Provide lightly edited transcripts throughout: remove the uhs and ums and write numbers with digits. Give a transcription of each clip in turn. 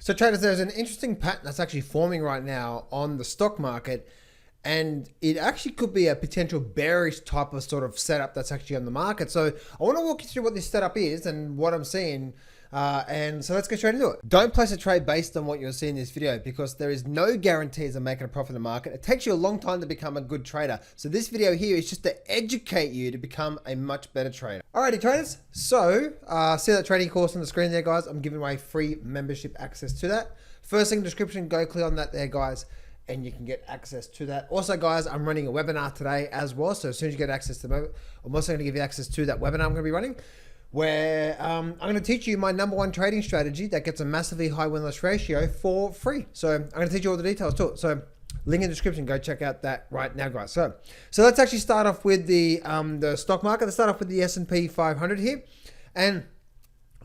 So traders, there's an interesting pattern that's actually forming right now on the stock market, and it actually could be a potential bearish type of sort of setup that's actually on the market. So I want to walk you through what this setup is and what I'm seeing. And so let's get straight into it. Don't place a trade based on what you're seeing in this video, because there is no guarantees of making a profit in the market. It takes you a long time to become a good trader. So this video here is just to educate you to become a much better trader. Alrighty traders, so see that trading course on the screen there, guys. I'm giving away free membership access to that. First link in the description, go click on that there, guys, and you can get access to that. Also, guys, I'm running a webinar today as well. So as soon as you get access to the, I'm also going to give you access to that webinar I'm going to be running, where I'm going to teach you my #1 trading strategy that gets a massively high win-loss ratio for free. So I'm going to teach you all the details too. So link in the description, go check out that right now, guys. So let's actually start off with the stock market. Let's start off with the S&P 500 here. And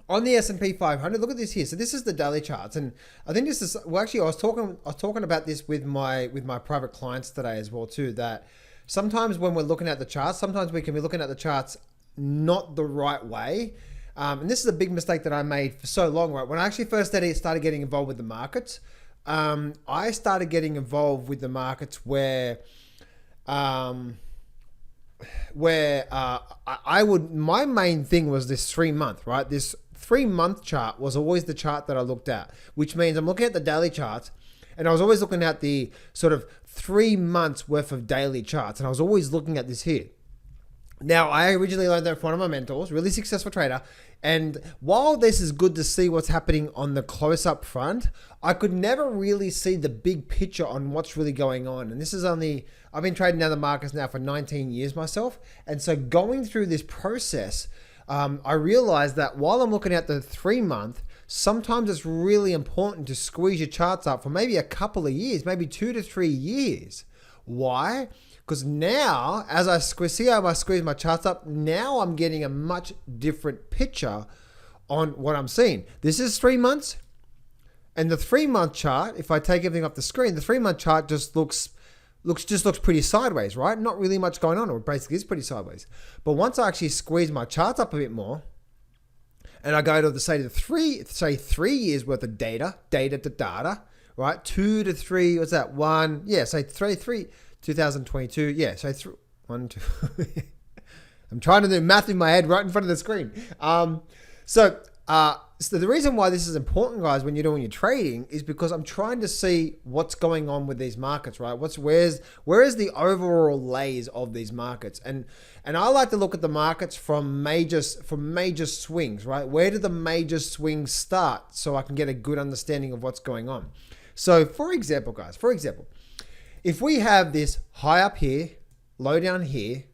on the S&P 500, look at this here. So this is the daily charts, and I think this is, well, actually I was talking about this with my private clients today as well too, that sometimes when we're looking at the charts, sometimes we can be looking at the charts not the right way. And this is a big mistake that I made for so long, right? When I actually first started getting involved with the markets, I started getting involved with the markets where my main thing was this 3-month, right? This 3-month chart was always the chart that I looked at, which means I'm looking at the daily charts, and I was always looking at the sort of 3 months worth of daily charts, and I was always looking at this here. Now, I originally learned that from one of my mentors, really successful trader. And while this is good to see what's happening on the close-up front, I could never really see the big picture on what's really going on. And this is only, I've been trading down the markets now for 19 years myself. And so going through this process, I realized that while I'm looking at the 3-month, sometimes it's really important to squeeze your charts up for maybe a couple of years, maybe 2 to 3 years. Why? Because now, as I see how I squeeze my charts up, now I'm getting a much different picture on what I'm seeing. This is 3 months, and the 3-month chart, if I take everything off the screen, the 3-month chart just looks pretty sideways, right? Not really much going on, or basically is pretty sideways. But once I actually squeeze my charts up a bit more, and I go to the say 3 years worth of data to data, right? 2 to 3, what's that? 1, yeah, say 3. 2022, yeah, so 1, 2. I'm trying to do math in my head right in front of the screen. So the reason why this is important, guys, when you're doing your trading, is because I'm trying to see what's going on with these markets, right? Where is the overall lays of these markets? And I like to look at the markets from major swings, right? Where do the major swings start, so I can get a good understanding of what's going on? So for example, guys, if we have this high up here, low down here,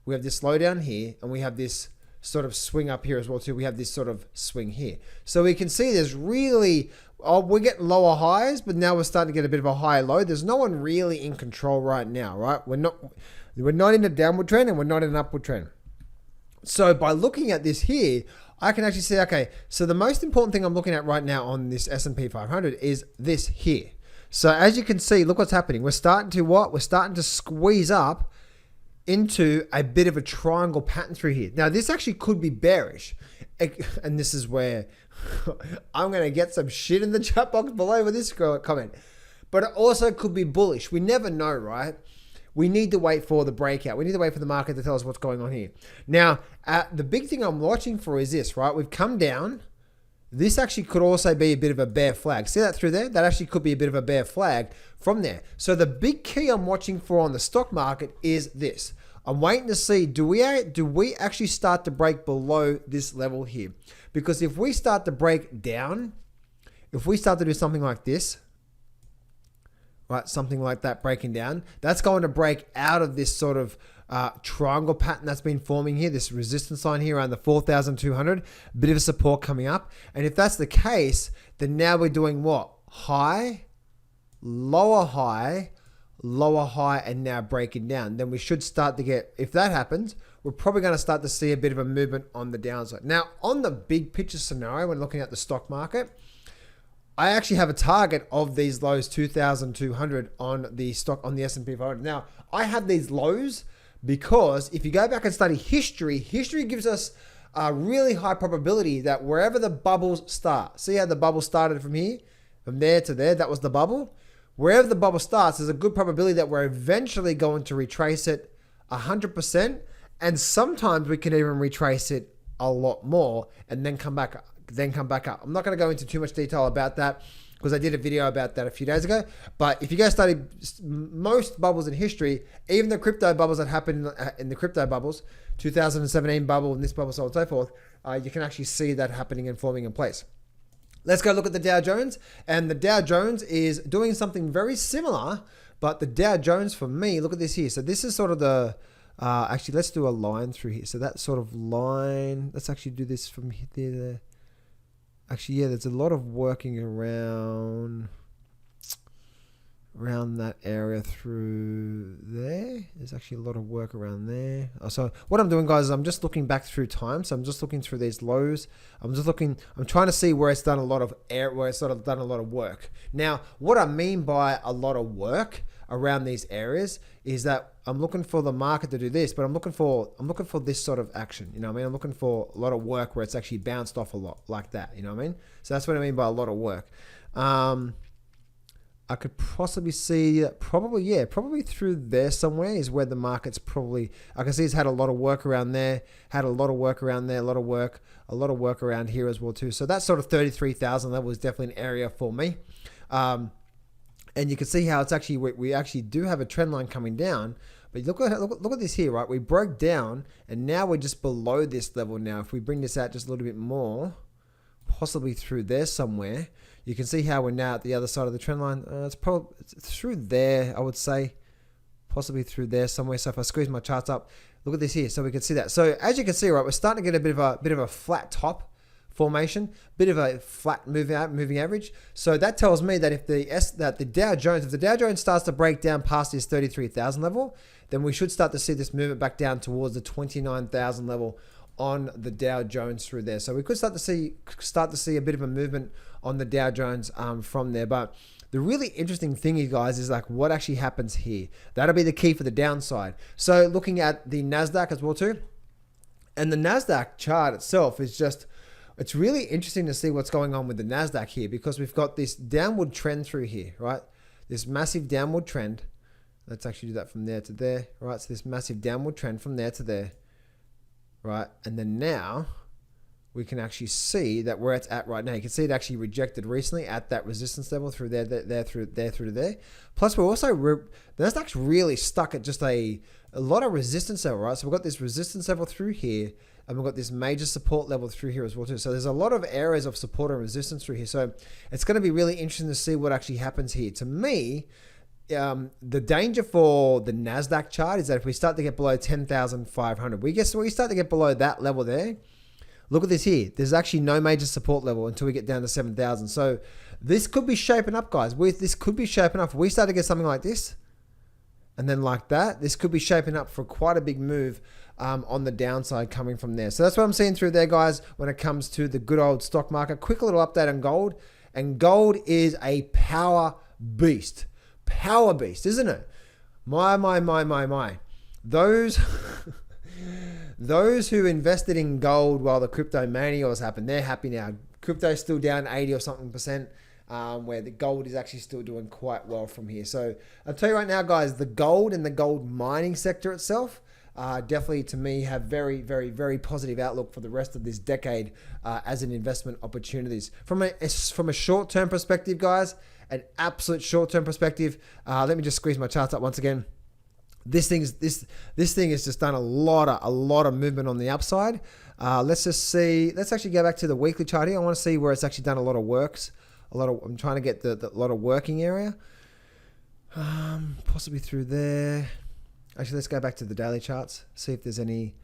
we have this low down here, and we have this sort of swing up here as well too. We have this sort of swing here. So we can see there's really, we're getting lower highs, but now we're starting to get a bit of a higher low. There's no one really in control right now, right? We're not in a downward trend, and we're not in an upward trend. So by looking at this here, I can actually see, okay, so the most important thing I'm looking at right now on this S&P 500 is this here. So as you can see, look what's happening. We're starting to what? We're starting to squeeze up into a bit of a triangle pattern through here. Now, this actually could be bearish. And this is where I'm going to get some shit in the chat box below with this comment. But it also could be bullish. We never know, right? We need to wait for the breakout. We need to wait for the market to tell us what's going on here. Now, the big thing I'm watching for is this, right? We've come down. This actually could also be a bit of a bear flag. See that through there? That actually could be a bit of a bear flag from there. So the big key I'm watching for on the stock market is this. I'm waiting to see, do we actually start to break below this level here? Because if we start to break down, if we start to do something like this, right, something like that breaking down, that's going to break out of this sort of triangle pattern that's been forming here, this resistance line here around the 4,200, a bit of a support coming up. And if that's the case, then now we're doing what? High, lower high, and now breaking down. Then we should start to get, if that happens, we're probably going to start to see a bit of a movement on the downside. Now, on the big picture scenario, when looking at the stock market, I actually have a target of these lows, 2,200 on the S&P 500. Now, I have these lows because if you go back and study history gives us a really high probability that wherever the bubbles start, see how the bubble started from here? from there to there, that was the bubble. Wherever the bubble starts, there's a good probability that we're eventually going to retrace it 100%. And sometimes we can even retrace it a lot more and then come back up. I'm not going to go into too much detail about that because I did a video about that a few days ago. But if you guys study most bubbles in history, even the crypto bubbles that happened in the crypto bubbles, 2017 bubble and this bubble, so on and so forth, you can actually see that happening and forming in place. Let's go look at the Dow Jones. And the Dow Jones is doing something very similar, but the Dow Jones for me, look at this here. So this is sort of the, actually let's do a line through here. So that sort of line, let's actually do this from here to there. Actually, yeah, there's a lot of working around that area through there. There's actually a lot of work around there. So what I'm doing, guys, is I'm just looking back through time. So I'm just looking through these lows. I'm trying to see where it's done a lot of where it's sort of done a lot of work. Now, what I mean by a lot of work around these areas is that I'm looking for the market to do this, but I'm looking for this sort of action. You know what I mean? I'm looking for a lot of work where it's actually bounced off a lot like that. You know what I mean? So that's what I mean by a lot of work. I could possibly see probably through there somewhere is where the market's probably, I can see it's had a lot of work around there, had a lot of work around there, a lot of work around here as well too. So that sort of 33,000 level is definitely an area for me. And you can see how it's actually, we actually do have a trend line coming down, but look at this here, right? We broke down and now we're just below this level now. If we bring this out just a little bit more, possibly through there somewhere, you can see how we're now at the other side of the trend line. It's probably through there, I would say, possibly through there somewhere. So if I squeeze my charts up, look at this here, so we can see that. So as you can see, right, we're starting to get a bit of a flat top formation, bit of a flat moving average. So that tells me that if the Dow Jones starts to break down past this 33,000 level, then we should start to see this movement back down towards the 29,000 level on the Dow Jones through there. So we could start to see a bit of a movement on the Dow Jones from there. But the really interesting thing, you guys, is like what actually happens here. That'll be the key for the downside. So looking at the Nasdaq as well too, and the Nasdaq chart itself is just, it's really interesting to see what's going on with the Nasdaq here, because we've got this downward trend through here, right? This massive downward trend. Let's actually do that from there to there, right? So this massive downward trend from there to there, right? And then now we can actually see that where it's at right now. You can see it actually rejected recently at that resistance level through there, through to there. Plus, we're also, the Nasdaq's really stuck at just a lot of resistance level, right? So we've got this resistance level through here, and we've got this major support level through here as well too. So there's a lot of areas of support and resistance through here. So it's going to be really interesting to see what actually happens here. To me, the danger for the Nasdaq chart is that if we start to get below 10,500, we start to get below that level there. Look at this here. There's actually no major support level until we get down to 7,000. So this could be shaping up, guys. This could be shaping up. If we start to get something like this, and then like that, this could be shaping up for quite a big move on the downside coming from there. So that's what I'm seeing through there, guys, when it comes to the good old stock market. Quick little update on gold. And gold is a power beast. Power beast, isn't it? My. Those who invested in gold while the crypto mania was happening, they're happy now. Crypto's still down 80 or something %, where the gold is actually still doing quite well from here. So I'll tell you right now, guys, the gold and the gold mining sector itself definitely, to me, have very, very, very positive outlook for the rest of this decade as an investment opportunities. From a short-term perspective, guys, an absolute short-term perspective, let me just squeeze my charts up once again. This thing has just done a lot of movement on the upside. Let's actually go back to the weekly chart here. I want to see where it's actually done a lot of works. I'm trying to get the lot of working area. Possibly through there. Actually, let's go back to the daily charts. See if there's any.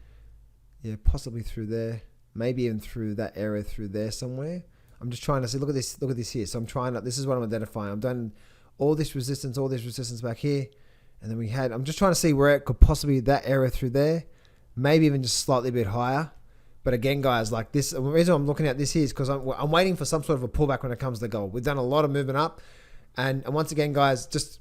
Yeah, possibly through there. Maybe even through that area through there somewhere. I'm just trying to see. Look at this here. So this is what I'm identifying. I'm done all this resistance back here. And then I'm just trying to see where it could possibly, that area through there, maybe even just slightly a bit higher. But again, guys, like this, the reason I'm looking at this here is because I'm waiting for some sort of a pullback when it comes to gold. We've done a lot of movement up. And once again, guys, just,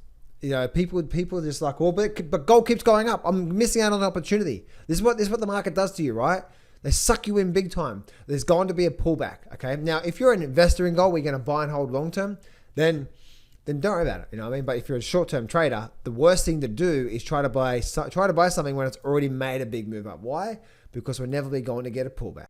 people are just like, well, but gold keeps going up. I'm missing out on an opportunity. This is what the market does to you, right? They suck you in big time. There's going to be a pullback, okay? Now, if you're an investor in gold, we're going to buy and hold long term. then don't worry about it. You know what I mean? But if you're a short-term trader, the worst thing to do is try to buy something when it's already made a big move up. Why? Because we're never going to get a pullback.